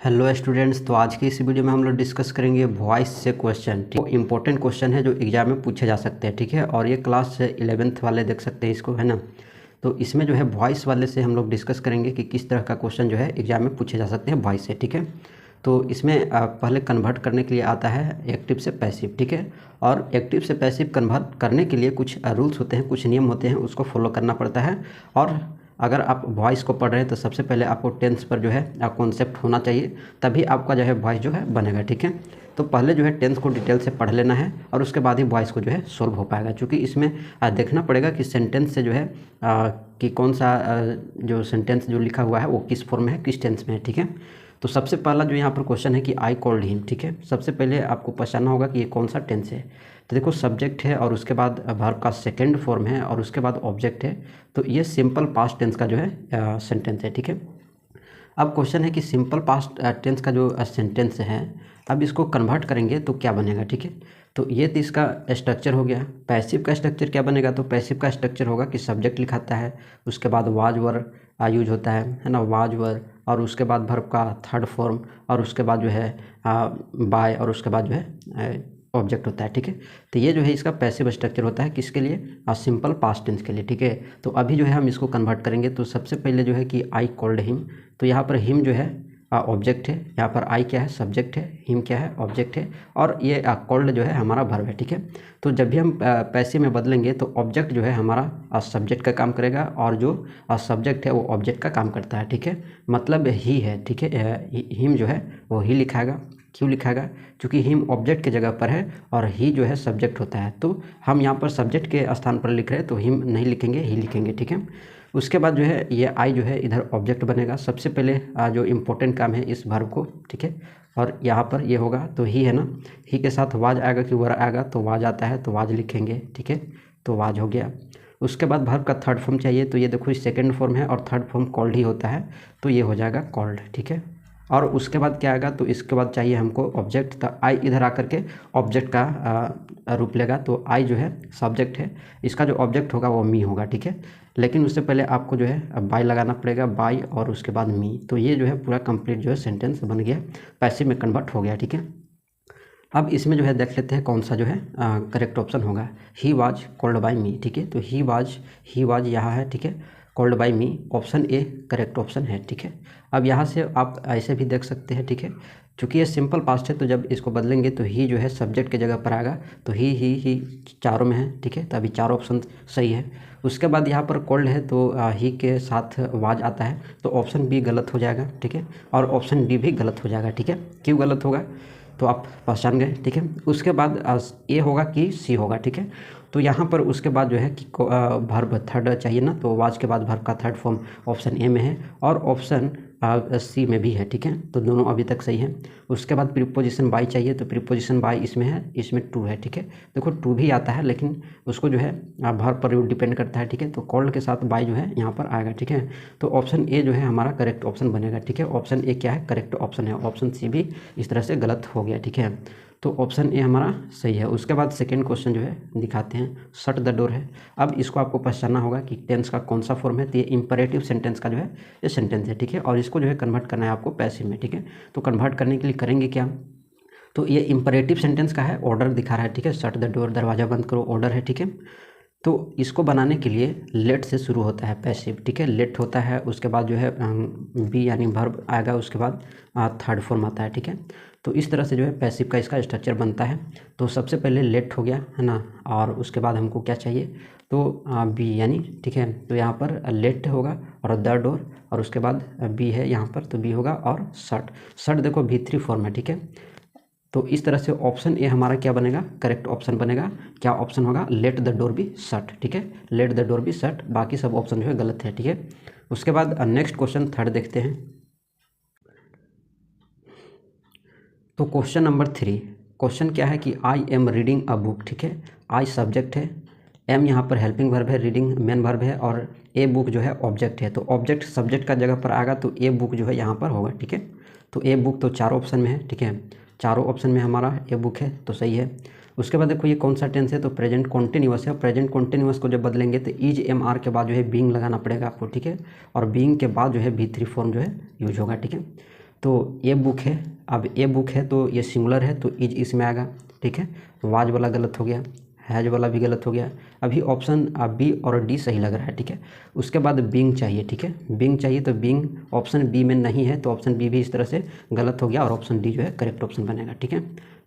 Hello students, तो आज की इस वीडियो में हम लोग डिस्कस करेंगे वॉइस से क्वेश्चन। ठीक, इंपॉर्टेंट क्वेश्चन है जो एग्जाम में पूछे जा सकते हैं। ठीक है, और ये क्लास 11th वाले देख सकते हैं इसको, है ना। तो इसमें जो है वॉइस वाले से हम लोग डिस्कस करेंगे कि किस तरह का क्वेश्चन जो है एग्जाम में पूछे जा सकते हैं वॉइस से। ठीक है, तो इसमें पहले कन्वर्ट करने के लिए आता है एक्टिव से पैसिव। ठीक है, और एक्टिव से पैसिव कन्वर्ट करने के लिए कुछ रूल्स होते हैं, कुछ नियम होते हैं, उसको फॉलो करना पड़ता है। और अगर आप वॉइस को पढ़ रहे हैं तो सबसे पहले आपको टेंस पर जो है कॉन्सेप्ट होना चाहिए, तभी आपका जो है वॉइस जो है बनेगा। ठीक है, तो पहले जो है टेंस को डिटेल से पढ़ लेना है और उसके बाद ही वॉइस को जो है सॉल्व हो पाएगा। क्योंकि इसमें देखना पड़ेगा कि सेंटेंस से जो है कि कौन सा जो सेंटेंस जो लिखा हुआ है वो किस फॉर्म में है, किस टेंस में है। ठीक है, तो सबसे पहला जो यहाँ पर क्वेश्चन है कि आई कॉल्ड हिम। ठीक है, सबसे पहले आपको पहचानना होगा कि ये कौन सा टेंस है। तो देखो, सब्जेक्ट है और उसके बाद वर्ब का सेकंड फॉर्म है और उसके बाद ऑब्जेक्ट है। तो ये सिंपल पास्ट टेंस का जो है सेंटेंस है। ठीक है, अब क्वेश्चन है कि सिंपल पास्ट टेंस का जो सेंटेंस है, अब इसको कन्वर्ट करेंगे तो क्या बनेगा। ठीक है, तो ये तो इसका स्ट्रक्चर हो गया। पैसिव का स्ट्रक्चर क्या बनेगा, तो पैसिव का स्ट्रक्चर होगा कि सब्जेक्ट लिखाता है, उसके बाद वाज वर यूज होता है ना, वाज वर, और उसके बाद वर्ब का थर्ड फॉर्म, और उसके बाद जो है बाय, और उसके बाद जो है ऑब्जेक्ट होता है। ठीक है, तो ये जो है इसका पैसिव स्ट्रक्चर होता है किसके लिए, सिंपल पास्ट टेंस के लिए। ठीक है, तो अभी जो है हम इसको कन्वर्ट करेंगे। तो सबसे पहले जो है कि आई कॉल्ड हिम, तो यहाँ पर हिम जो है ऑब्जेक्ट है, यहाँ पर आई क्या है, सब्जेक्ट है, हिम क्या है, ऑब्जेक्ट है, और ये कॉल्ड जो है हमारा वर्ब है। ठीक है, तो जब भी हम पैसिव में बदलेंगे तो ऑब्जेक्ट जो है हमारा सब्जेक्ट का काम करेगा और जो सब्जेक्ट है वो ऑब्जेक्ट का काम करता है। ठीक है, मतलब ही है। ठीक है, हिम जो है वो ही लिखाएगा। क्यों लिखाएगा, क्योंकि हिम ऑब्जेक्ट के जगह पर है और ही जो है सब्जेक्ट होता है। तो हम यहाँ पर सब्जेक्ट के स्थान पर लिख रहे हैं तो हिम नहीं लिखेंगे, ही लिखेंगे। ठीक है, उसके बाद जो है ये आई जो है इधर ऑब्जेक्ट बनेगा। सबसे पहले जो इम्पोर्टेंट काम है इस वर्ब को। ठीक है, और यहाँ पर ये होगा तो ही है ना, ही के साथ वाज आएगा कि वर आएगा, तो वाज आता है तो वाज लिखेंगे। ठीक है, तो वाज हो गया। उसके बाद वर्ब का थर्ड फॉर्म चाहिए, तो ये देखो सेकंड फॉर्म है और थर्ड फॉर्म कॉल्ड ही होता है, तो ये हो जाएगा कॉल्ड। ठीक है, और उसके बाद क्या आएगा, तो इसके बाद चाहिए हमको ऑब्जेक्ट। तो आई इधर आकर के ऑब्जेक्ट का रूप लेगा। तो आई जो है सब्जेक्ट है, इसका जो ऑब्जेक्ट होगा वो मी होगा। ठीक है, लेकिन उससे पहले आपको जो है बाय लगाना पड़ेगा, बाय और उसके बाद मी। तो ये जो है पूरा कंप्लीट जो है सेंटेंस बन गया, पैसिव में कन्वर्ट हो गया। ठीक है, अब इसमें जो है देख लेते हैं कौन सा जो है करेक्ट ऑप्शन होगा। He was called by me. ठीक है, तो ही वाज यहाँ है। ठीक है, called by me, option A correct option है। ठीक है, अब यहाँ से आप ऐसे भी देख सकते हैं। ठीक है, चूँकि ये सिंपल पास्ट है तो जब इसको बदलेंगे तो ही जो है सब्जेक्ट के जगह पर आएगा, तो ही चारों में है। ठीक है, तो अभी चारों ऑप्शन सही है। उसके बाद यहाँ पर कॉल्ड है तो ही के साथ वाज आता है, तो ऑप्शन बी गलत हो जाएगा। ठीक है, और ऑप्शन डी भी गलत हो जाएगा। ठीक है, क्यों गलत होगा तो आप पहचान गए। ठीक है, उसके बाद ए होगा कि सी होगा। ठीक है, तो यहाँ पर उसके बाद जो है कि वर्ब थर्ड चाहिए ना, तो वाज के बाद वर्ब का थर्ड फॉर्म ऑप्शन ए में है और ऑप्शन सी में भी है। ठीक है, तो दोनों अभी तक सही है। उसके बाद प्रीपोजिशन बाय चाहिए, तो प्रीपोजिशन बाय इसमें है, इसमें टू है। ठीक है, देखो टू भी आता है लेकिन उसको जो है वर्ब पर डिपेंड करता है। ठीक है, तो कॉल्ड के साथ बाय जो है यहाँ पर आएगा। ठीक है, तो ऑप्शन ए जो है हमारा करेक्ट ऑप्शन बनेगा। ठीक है, ऑप्शन ए क्या है, करेक्ट ऑप्शन है। ऑप्शन सी भी इस तरह से गलत हो गया। ठीक है, तो ऑप्शन ए हमारा सही है। उसके बाद सेकंड क्वेश्चन जो है दिखाते हैं, शट द डोर है। अब इसको आपको पहचानना होगा कि टेंस का कौन सा फॉर्म है, तो ये इंपरेटिव सेंटेंस का जो है ये सेंटेंस है। ठीक है, और इसको जो है कन्वर्ट करना है आपको पैसिव में। ठीक है, तो कन्वर्ट करने के लिए करेंगे क्या, तो ये इंपरेटिव सेंटेंस का है, ऑर्डर दिखा रहा है। ठीक है, शट द डोर, दरवाज़ा बंद करो, ऑर्डर है। ठीक है, तो इसको बनाने के लिए लेट से शुरू होता है पैसिव। ठीक है, लेट होता है, उसके बाद जो है बी यानी वर्ब आएगा, उसके बाद थर्ड फॉर्म आता है। ठीक है, तो इस तरह से जो है पैसिव का इसका स्ट्रक्चर बनता है। तो सबसे पहले लेट हो गया है ना, और उसके बाद हमको क्या चाहिए, तो बी यानी, ठीक है, तो यहाँ पर लेट होगा और द डोर, और उसके बाद बी है यहाँ पर, तो बी होगा, और शट देखो V3 फॉर्म है। ठीक है, तो इस तरह से ऑप्शन ए हमारा क्या बनेगा, करेक्ट ऑप्शन बनेगा। क्या ऑप्शन होगा, let the door be shut. ठीक है, let the door be shut, बाकी सब ऑप्शन जो है गलत है। ठीक है, उसके बाद नेक्स्ट क्वेश्चन थर्ड देखते हैं। तो क्वेश्चन नंबर 3, क्वेश्चन क्या है कि I am reading a book. ठीक है, आई सब्जेक्ट है, एम यहाँ पर हेल्पिंग वर्ब है, रीडिंग मेन वर्ब है, और ए बुक जो है ऑब्जेक्ट है। तो ऑब्जेक्ट सब्जेक्ट का जगह पर आएगा तो ए बुक जो है यहाँ पर होगा। ठीक है, तो ए बुक तो चारों ऑप्शन में है। ठीक है, चारों ऑप्शन में हमारा ए बुक है, तो सही है। उसके बाद देखो ये कौन सा टेंस है, तो प्रेजेंट कॉन्टिन्यूअस है। प्रेजेंट कॉन्टिन्यूअस को जब बदलेंगे तो इज एम आर के बाद जो है बीइंग लगाना पड़ेगा आपको। ठीक है, और बीइंग के बाद जो है V3 फॉर्म जो है यूज होगा। ठीक है, तो ए बुक है, अब ए बुक है तो ये सिंगुलर है तो इज इसमें आएगा, ठीक है। वाज वाला गलत हो गया, हैज वाला भी गलत हो गया। अभी ऑप्शन बी और डी सही लग रहा है, ठीक है। उसके बाद बीइंग चाहिए, ठीक है, बीइंग चाहिए तो बीइंग ऑप्शन बी में नहीं है तो ऑप्शन बी भी इस तरह से गलत हो गया और ऑप्शन डी जो है करेक्ट ऑप्शन बनेगा, ठीक है।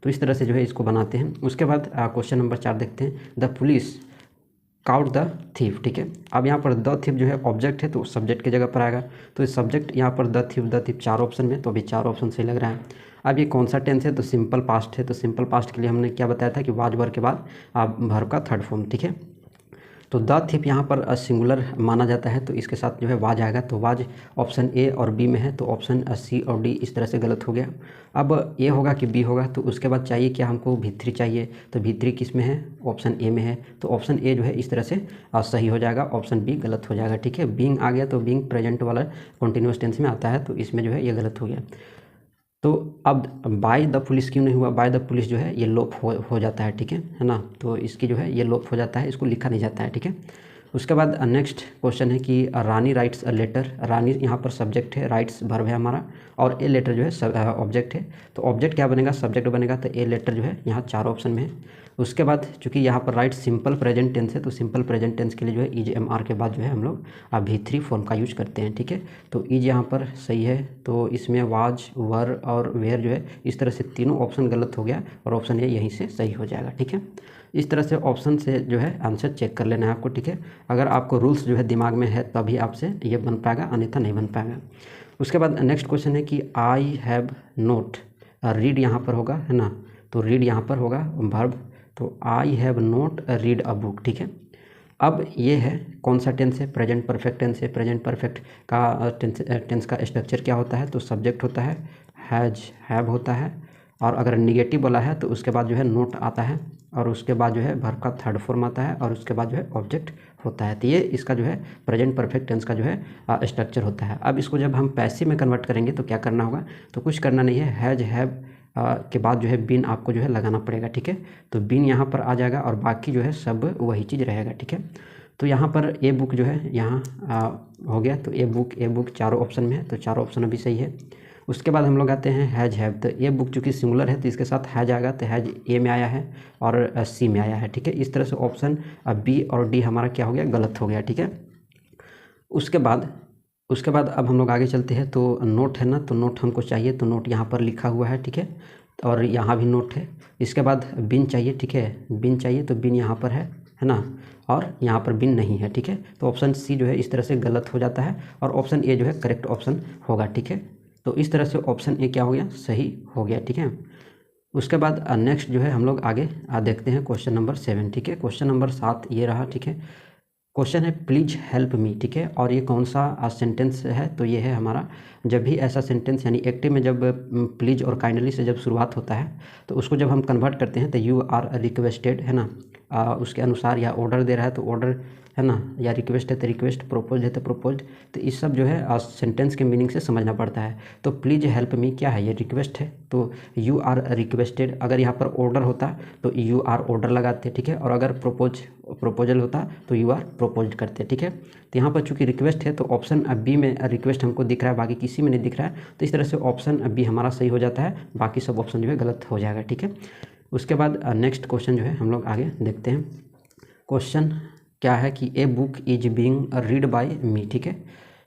तो इस तरह से जो है इसको बनाते हैं। उसके बाद क्वेश्चन नंबर 4 देखते हैं। The police cout the thief, ठीक है। अब यहाँ पर द थीफ जो है ऑब्जेक्ट है तो सब्जेक्ट की जगह पर आएगा, तो सब्जेक्ट यहाँ पर द थीफ 4 ऑप्शन में, तो अभी 4 ऑप्शन सही लग रहा है। अब ये कौन सा टेंस है, तो सिंपल पास्ट है, तो सिंपल पास्ट के लिए हमने क्या बताया था कि वाज वर्ब के बाद वर्ब का थर्ड फॉर्म, ठीक है। तो द थीफ यहाँ पर सिंगुलर माना जाता है तो इसके साथ जो है वाज आएगा, तो वाज ऑप्शन ए और बी में है तो ऑप्शन सी और डी इस तरह से गलत हो गया। अब ए होगा कि बी होगा, तो उसके बाद चाहिए क्या हमको, भी3 चाहिए, तो भी3 किस में है, ऑप्शन ए में है, तो ऑप्शन ए जो है इस तरह से सही हो जाएगा, ऑप्शन बी गलत हो जाएगा, ठीक है। बीइंग आ गया तो बीइंग प्रेजेंट वाला कॉन्टिन्यूस टेंस में आता है तो इसमें जो है ये गलत हो गया। तो अब बाय द पुलिस क्यों नहीं हुआ, बाय द पुलिस जो है ये लोप हो जाता है, ठीक है ना। तो इसकी जो है ये लोप हो जाता है, इसको लिखा नहीं जाता है, ठीक है। उसके बाद नेक्स्ट क्वेश्चन है कि रानी राइट्स अ लेटर। रानी यहाँ पर सब्जेक्ट है, राइट्स वर्ब है हमारा, और ए लेटर जो है ऑब्जेक्ट है, तो ऑब्जेक्ट क्या बनेगा, सब्जेक्ट बनेगा, तो ए लेटर जो है यहाँ 4 ऑप्शन में है। उसके बाद चूंकि यहाँ पर राइट सिंपल प्रेजेंट टेंस है तो सिंपल प्रेजेंट टेंस के लिए जो है इज एम आर के बाद जो है हम लोग भी3 फॉर्म का यूज करते हैं, ठीक है। तो इज यहाँ पर सही है, तो इसमें वाज, वर और वेयर जो है इस तरह से तीनों ऑप्शन गलत हो गया और ऑप्शन ए यहीं से सही हो जाएगा, ठीक है। इस तरह से ऑप्शन से जो है आंसर चेक कर लेना है आपको, ठीक है। अगर आपको रूल्स जो है दिमाग में है तभी आपसे ये बन पाएगा, अन्यथा नहीं बन पाएगा। उसके बाद नेक्स्ट क्वेश्चन है कि आई हैव नोट, रीड यहाँ पर होगा, है ना, तो रीड यहाँ पर होगा वर्ब, तो I have note read a book, ठीक है। अब ये है कौन सा टेंस है, प्रेजेंट परफेक्ट टेंस है। प्रेजेंट परफेक्ट का टेंस का स्ट्रक्चर क्या होता है, तो सब्जेक्ट होता है, हैज हैव होता है, और अगर निगेटिव बोला है तो उसके बाद जो है नोट आता है, और उसके बाद जो है वर्ब का थर्ड फॉर्म आता है, और उसके बाद जो है ऑब्जेक्ट होता है। तो ये इसका जो है प्रेजेंट परफेक्ट टेंस का जो है स्ट्रक्चर होता है। अब इसको जब हम पैसिव में कन्वर्ट करेंगे तो क्या करना होगा, तो कुछ करना नहीं है, हैज हैव के बाद जो है बीन आपको जो है लगाना पड़ेगा, ठीक है। तो बीन यहाँ पर आ जाएगा और बाकी जो है सब वही चीज़ रहेगा, ठीक है। तो यहाँ पर ए बुक जो है यहाँ हो गया, तो ए बुक 4 ऑप्शन में है तो 4 ऑप्शन अभी सही है। उसके बाद हम लोग आते हैं हैज हैव, तो ए बुक चूँकि सिंगुलर है तो इसके साथ हैज आएगा, तो हैज ए में आया है और सी में आया है, ठीक है। इस तरह से ऑप्शन बी और डी हमारा क्या हो गया, गलत हो गया, ठीक है। उसके बाद अब हम लोग आगे चलते हैं, तो नोट है ना, तो नोट हमको चाहिए, तो नोट यहाँ पर लिखा हुआ है, ठीक है, और यहाँ भी नोट है। इसके बाद बिन चाहिए, ठीक है, बिन चाहिए तो बिन यहाँ पर है ना, और यहाँ पर बिन नहीं है, ठीक है। तो ऑप्शन सी जो है इस तरह से गलत हो जाता है और ऑप्शन ए जो है करेक्ट ऑप्शन होगा, ठीक है। तो इस तरह से ऑप्शन ए क्या हो गया, सही हो गया, ठीक है। उसके बाद नेक्स्ट जो है हम लोग आगे देखते हैं क्वेश्चन नंबर 7, ठीक है। क्वेश्चन नंबर 7 ये रहा, ठीक है। क्वेश्चन है प्लीज हेल्प मी, ठीक है, और ये कौन सा सेंटेंस है, तो ये है हमारा, जब भी ऐसा सेंटेंस यानी एक्टिव में जब प्लीज और काइंडली से जब शुरुआत होता है तो उसको जब हम कन्वर्ट करते हैं तो यू आर रिक्वेस्टेड, है ना, उसके अनुसार, या ऑर्डर दे रहा है तो ऑर्डर, है ना, या रिक्वेस्ट है तो रिक्वेस्ट, प्रोपोज है तो प्रोपोज, तो इस सब जो है सेंटेंस के मीनिंग से समझना पड़ता है। तो प्लीज हेल्प मी क्या है, ये रिक्वेस्ट है, तो यू आर रिक्वेस्टेड। अगर यहाँ पर ऑर्डर होता तो यू आर ऑर्डर लगाते, ठीक है, और अगर प्रोपोजल होता तो यू आर प्रोपोज करते, ठीक है। तो यहाँ पर चूंकि रिक्वेस्ट है तो ऑप्शन बी में रिक्वेस्ट हमको दिख रहा है, बाकी किसी में नहीं दिख रहा है, तो इस तरह से ऑप्शन बी हमारा सही हो जाता है, बाकी सब ऑप्शन जो है गलत हो जाएगा, ठीक है। उसके बाद नेक्स्ट क्वेश्चन जो है हम लोग आगे देखते हैं। क्वेश्चन क्या है कि a book is being read by me, ठीक है।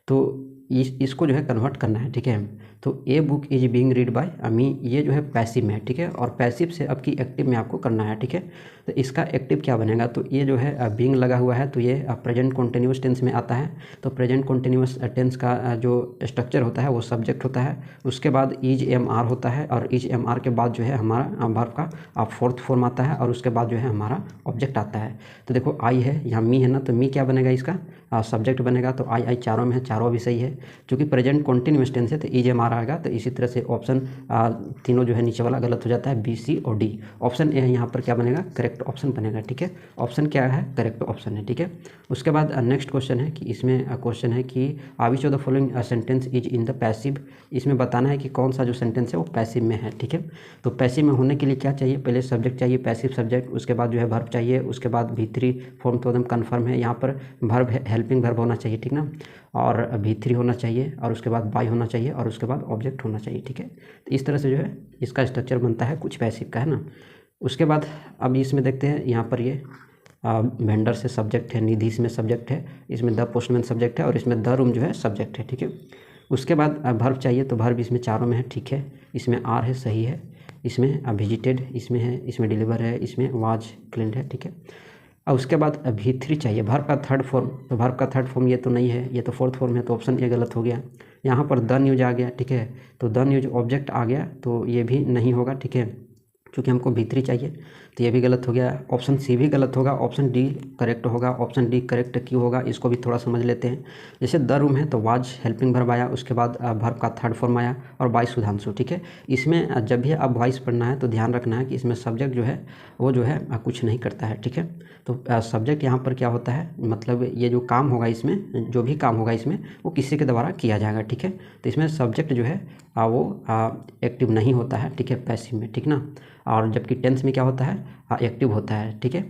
तो इसको जो है कन्वर्ट करना है, ठीक है। तो a book is being read by me, ये जो है पैसिव में है, ठीक है, और पैसिव से अब की एक्टिव में आपको करना है, ठीक है। तो इसका एक्टिव क्या बनेगा, तो ये जो है बीइंग लगा हुआ है तो ये प्रेजेंट कॉन्टिन्यूस टेंस में आता है। तो प्रेजेंट कॉन्टिन्यूस टेंस का जो स्ट्रक्चर होता है वो सब्जेक्ट होता है, उसके बाद इज एम आर होता है, और इज एम आर के बाद जो है हमारा वर्ब का फोर्थ फॉर्म आता है, और उसके बाद जो है हमारा ऑब्जेक्ट आता है। तो देखो आई है, यहाँ मी है ना, तो मी क्या बनेगा, इसका सब्जेक्ट बनेगा, तो आई चारों में है, चारों भी सही है। क्योंकि प्रेजेंट कॉन्टिन्यूस टेंस है तो इज एम आर आएगा, तो इसी तरह से ऑप्शन तीनों जो है नीचे वाला गलत हो जाता है, बी सी और डी। ऑप्शन ए है यहाँ पर क्या बनेगा, करेक्ट ऑप्शन बनेगा, ठीक है। ऑप्शन क्या है, करेक्ट ऑप्शन है, ठीक है। उसके बाद नेक्स्ट क्वेश्चन है कि इसमें क्वेश्चन है कि which of the following sentence is in the passive. इसमें बताना है कि कौन सा जो सेंटेंस है वो पैसिव में है, ठीक है। तो पैसिव में होने के लिए क्या चाहिए, पहले सब्जेक्ट चाहिए, पैसिव सब्जेक्ट, उसके बाद जो है वर्ब चाहिए, उसके बाद भी3 फॉर्म तो एकदम कन्फर्म है, यहाँ पर वर्ब हेल्पिंग वर्ब होना चाहिए, ठीक ना। और V3 होना चाहिए और उसके बाद बाय होना चाहिए और उसके बाद ऑब्जेक्ट होना चाहिए, ठीक है। तो इस तरह से जो है इसका स्ट्रक्चर बनता है कुछ पैसिव का, है ना। उसके बाद अब इसमें देखते हैं, यहाँ पर ये वेंडर से सब्जेक्ट है, निधि इसमें सब्जेक्ट है, इसमें द पोस्टमैन सब्जेक्ट है और इसमें द रूम जो है सब्जेक्ट है, ठीक है। उसके बाद वर्ब चाहिए, तो वर्ब इसमें चारों में है, ठीक है। इसमें आर है, सही है। इसमें विजिटेड इसमें है, इसमें डिलीवर है, इसमें वाज क्लीन्ड है, ठीक है। और उसके बाद V3 चाहिए, वर्ब का थर्ड फॉर्म। तो वर्ब का थर्ड फॉर्म ये तो नहीं है, ये तो फोर्थ फॉर्म है, तो ऑप्शन ए गलत हो गया। यहाँ पर द न्यूज आ गया, ठीक है। तो द न्यूज ऑब्जेक्ट आ गया, तो ये भी नहीं होगा, ठीक है, क्योंकि हमको V3 चाहिए, तो ये भी गलत हो गया। ऑप्शन सी भी गलत होगा, ऑप्शन डी करेक्ट होगा। ऑप्शन डी करेक्ट क्यों होगा, इसको भी थोड़ा समझ लेते हैं। जैसे द रूम है तो वाज हेल्पिंग वर्ब आया, उसके बाद वर्ब का थर्ड फॉर्म आया और बाय सुधांशु, ठीक है। इसमें जब भी आप वॉइस पढ़ना है तो ध्यान रखना है कि इसमें सब्जेक्ट जो है वो जो है कुछ नहीं करता है, ठीक है। तो सब्जेक्ट यहाँ पर क्या होता है, मतलब ये जो काम होगा इसमें, जो भी काम होगा इसमें वो किसी के द्वारा किया जाएगा, ठीक है। तो इसमें सब्जेक्ट जो है वो एक्टिव नहीं होता है, ठीक है, पैसिव में, ठीक ना। और जबकि टेंस में क्या होता है, एक्टिव होता है, ठीक है।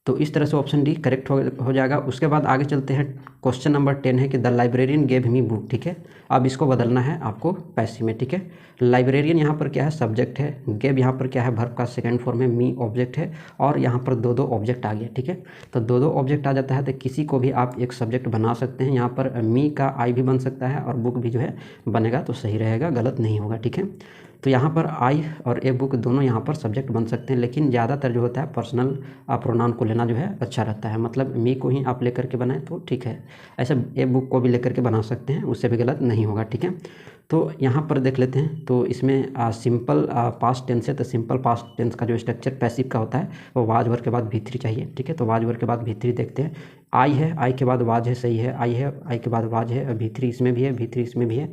तो इस तरह से ऑप्शन डी करेक्ट हो जाएगा। उसके बाद आगे चलते हैं, क्वेश्चन नंबर 10 है कि the librarian gave me book, ठीक है। अब इसको बदलना है आपको पैसिव में, ठीक है। लाइब्रेरियन यहाँ पर क्या है, सब्जेक्ट है। गेव यहाँ पर क्या है, वर्ब का सेकंड फॉर्म है। मी ऑब्जेक्ट है और यहाँ पर दो ऑब्जेक्ट आ गया, ठीक है। तो दो ऑब्जेक्ट आ जाता है तो किसी को भी आप एक सब्जेक्ट बना सकते हैं। यहाँ पर मी का आई भी बन सकता है और बुक भी जो है बनेगा तो सही रहेगा, गलत नहीं होगा, ठीक है। तो यहाँ पर आई और ए बुक दोनों यहाँ पर सब्जेक्ट बन सकते हैं, लेकिन ज़्यादातर जो होता है पर्सनल प्रोनाउन को लेना जो है अच्छा रहता है। मतलब मी को ही आप लेकर के बनाएं तो ठीक है, ऐसे ए बुक को भी लेकर के बना सकते हैं, उससे भी गलत नहीं होगा, ठीक है। तो यहाँ पर देख लेते हैं, तो इसमें सिंपल पास्ट टेंस है, तो सिंपल पास्ट टेंस का जो स्ट्रक्चर पैसिव का होता है वो वाज वर्ब के बाद V3 चाहिए, ठीक है। तो वाज वर्ब के बाद V3 देखते हैं। आई है, आई के बाद वाज है, सही है। आई है, आई के बाद वाज है, V3 इसमें भी है, V3 इसमें भी है।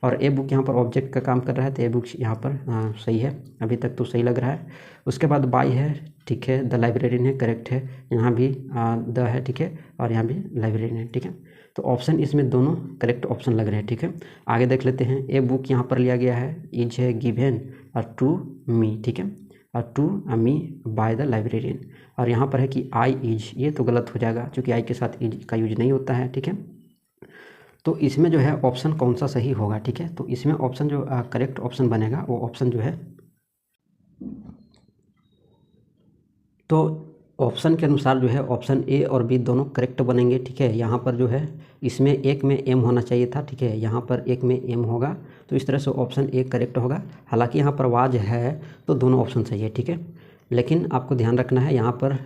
और ए बुक यहाँ पर ऑब्जेक्ट का काम कर रहा है, तो ए बुक यहाँ पर सही है, अभी तक तो सही लग रहा है। उसके बाद बाय है, ठीक है। द लाइब्रेरियन है, करेक्ट है। यहाँ भी द है, ठीक है, और यहाँ भी लाइब्रेरियन है, ठीक है। तो ऑप्शन इसमें दोनों करेक्ट ऑप्शन लग रहे हैं, ठीक है। आगे देख लेते हैं, ए बुक यहाँ पर लिया गया है, इज है गिवन और टू मी, ठीक है, और to me by the librarian. और यहाँ पर है कि आई इज, ये तो गलत हो जाएगा क्योंकि आई के साथ इज का यूज नहीं होता है, ठीक है। तो इसमें जो है ऑप्शन कौन सा सही होगा, ठीक है। तो इसमें ऑप्शन जो करेक्ट ऑप्शन बनेगा वो ऑप्शन जो है, तो ऑप्शन के अनुसार जो है ऑप्शन ए और बी दोनों करेक्ट बनेंगे, ठीक है। यहाँ पर जो है इसमें एक में एम होना चाहिए था, ठीक है, यहाँ पर एक में एम होगा, तो इस तरह से ऑप्शन ए करेक्ट होगा। हालांकि यहाँ पर वाज है तो दोनों ऑप्शन सही है, ठीक है। लेकिन आपको ध्यान रखना है, यहाँ पर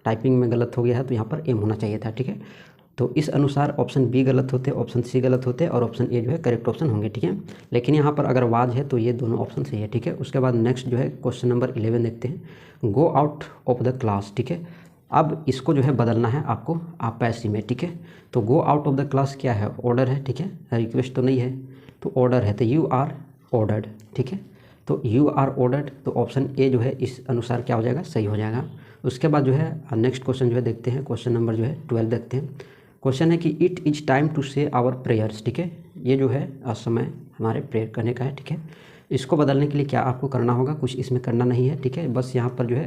टाइपिंग में गलत हो गया है, तो यहाँ पर एम होना चाहिए था, ठीक है। तो इस अनुसार ऑप्शन बी गलत होते, ऑप्शन सी गलत होते और ऑप्शन ए जो है करेक्ट ऑप्शन होंगे, ठीक है। लेकिन यहाँ पर अगर वाज है तो ये दोनों ऑप्शन सही है, ठीक है। उसके बाद नेक्स्ट जो है क्वेश्चन नंबर 11 देखते हैं, go out of the class, ठीक है। अब इसको जो है बदलना है आपको आप पैसिव में, ठीक है। तो go out of the class क्या है, ऑर्डर है, ठीक है, रिक्वेस्ट तो नहीं है, तो ऑर्डर है, तो यू आर ऑर्डर्ड, ठीक है। तो यू आर ऑर्डर्ड, तो ऑप्शन ए जो है इस अनुसार क्या हो जाएगा, सही हो जाएगा। उसके बाद जो है नेक्स्ट क्वेश्चन जो है देखते हैं, क्वेश्चन नंबर जो है 12 देखते हैं। क्वेश्चन है कि इट इज़ टाइम टू से आवर प्रेयर्स, ठीक है। ये जो है समय हमारे प्रेयर करने का है, ठीक है। इसको बदलने के लिए क्या आपको करना होगा, कुछ इसमें करना नहीं है, ठीक है। बस यहाँ पर जो है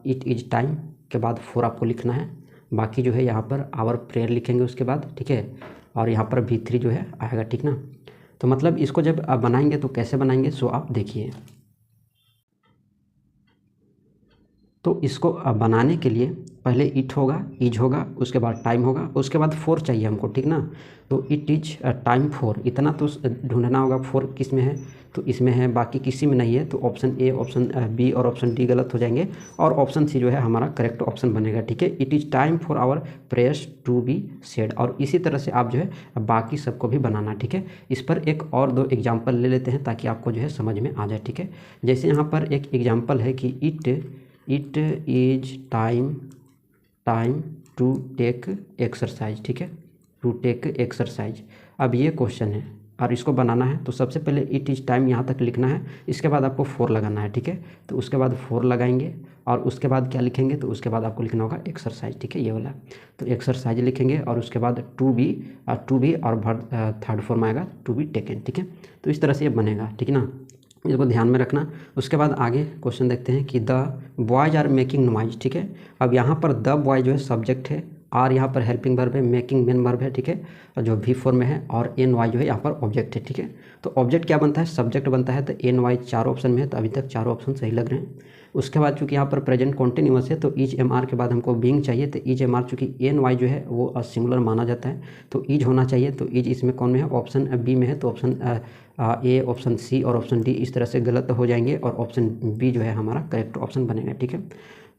इट इज़ टाइम के बाद फोर आपको लिखना है, बाकी जो है यहाँ पर आवर प्रेयर लिखेंगे उसके बाद, ठीक है। और यहाँ पर V3 जो है आएगा, ठीक ना। तो मतलब इसको जब आप बनाएंगे तो कैसे बनाएंगे, सो आप देखिए। तो इसको बनाने के लिए पहले इट होगा, इज होगा, उसके बाद टाइम होगा, उसके बाद फोर चाहिए हमको, ठीक ना। तो इट इज टाइम फोर, इतना तो ढूंढना होगा, फोर किस में है, तो इसमें है, बाकी किसी में नहीं है। तो ऑप्शन ए, ऑप्शन बी और ऑप्शन डी गलत हो जाएंगे और ऑप्शन सी जो है हमारा करेक्ट ऑप्शन बनेगा, ठीक है। It is time for our prayers to be said. और इसी तरह से आप जो है बाकी सबको भी बनाना, ठीक है। इस पर एक और दो एग्जाम्पल ले लेते हैं ताकि आपको जो है समझ में आ जाए, ठीक है। जैसे यहाँ पर एक एग्जाम्पल है कि it is time to take exercise, ठीक है, टू टेक एक्सरसाइज। अब ये क्वेश्चन है और इसको बनाना है, तो सबसे पहले इट इज़ टाइम यहाँ तक लिखना है, इसके बाद आपको फोर लगाना है, ठीक है। तो उसके बाद फोर लगाएंगे और उसके बाद क्या लिखेंगे, तो उसके बाद आपको लिखना होगा एक्सरसाइज, ठीक है, ये वाला। तो एक्सरसाइज लिखेंगे और उसके बाद टू बी और थर्ड फॉर्म आएगा टू बी टेकन, ठीक है। तो इस तरह से ये बनेगा, ठीक है ना, इसको ध्यान में रखना। उसके बाद आगे क्वेश्चन देखते हैं कि the boys are making noise, ठीक है। अब यहाँ पर द बॉय जो है सब्जेक्ट है आर यहाँ पर हेल्पिंग वर्ब है, मेकिंग मेन वर्ब है, ठीक है, और जो वी फॉर्म में है, और एन वाई जो है यहाँ पर ऑब्जेक्ट है, ठीक है। तो ऑब्जेक्ट क्या बनता है, सब्जेक्ट बनता है। तो एन वाई चारों ऑप्शन में है, तो अभी तक चारों ऑप्शन सही लग रहे हैं। उसके बाद चूंकि यहाँ पर प्रेजेंट कॉन्टिन्यूअस है, तो ईज एम आर के बाद हमको बीइंग चाहिए। तो ईज एम आर चूँकि एन वाई जो है वो सिंगुलर माना जाता है, तो ईज होना चाहिए। तो ईज इसमें कौन में है, ऑप्शन बी में है। तो ऑप्शन ए, ऑप्शन सी और ऑप्शन डी इस तरह से गलत हो जाएंगे, और ऑप्शन बी जो है हमारा करेक्ट ऑप्शन बनेगा, ठीक है।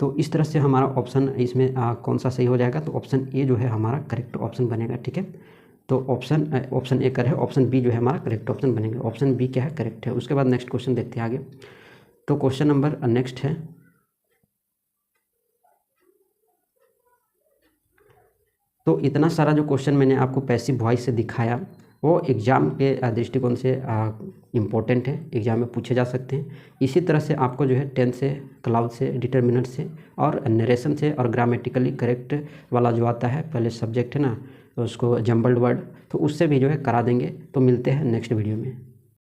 तो इस तरह से हमारा ऑप्शन इसमें कौन सा सही हो जाएगा, तो ऑप्शन ए जो है हमारा करेक्ट ऑप्शन बनेगा, ठीक है। तो ऑप्शन ए कर है, ऑप्शन बी जो है हमारा करेक्ट ऑप्शन बनेगा। ऑप्शन बी क्या है, करेक्ट है। उसके बाद नेक्स्ट क्वेश्चन देखते हैं आगे। तो क्वेश्चन नंबर नेक्स्ट है, तो इतना सारा जो क्वेश्चन मैंने आपको पैसिव वॉइस से दिखाया वो एग्ज़ाम के दृष्टिकोण से इम्पोर्टेंट है, एग्ज़ाम में पूछे जा सकते हैं। इसी तरह से आपको जो है टेंस से, क्लाउड से, डिटर्मिनेंट से और नरेशन से और ग्रामेटिकली करेक्ट वाला जो आता है पहले सब्जेक्ट है ना, तो उसको जम्बल्ड वर्ड, तो उससे भी जो है करा देंगे। तो मिलते हैं नेक्स्ट वीडियो में।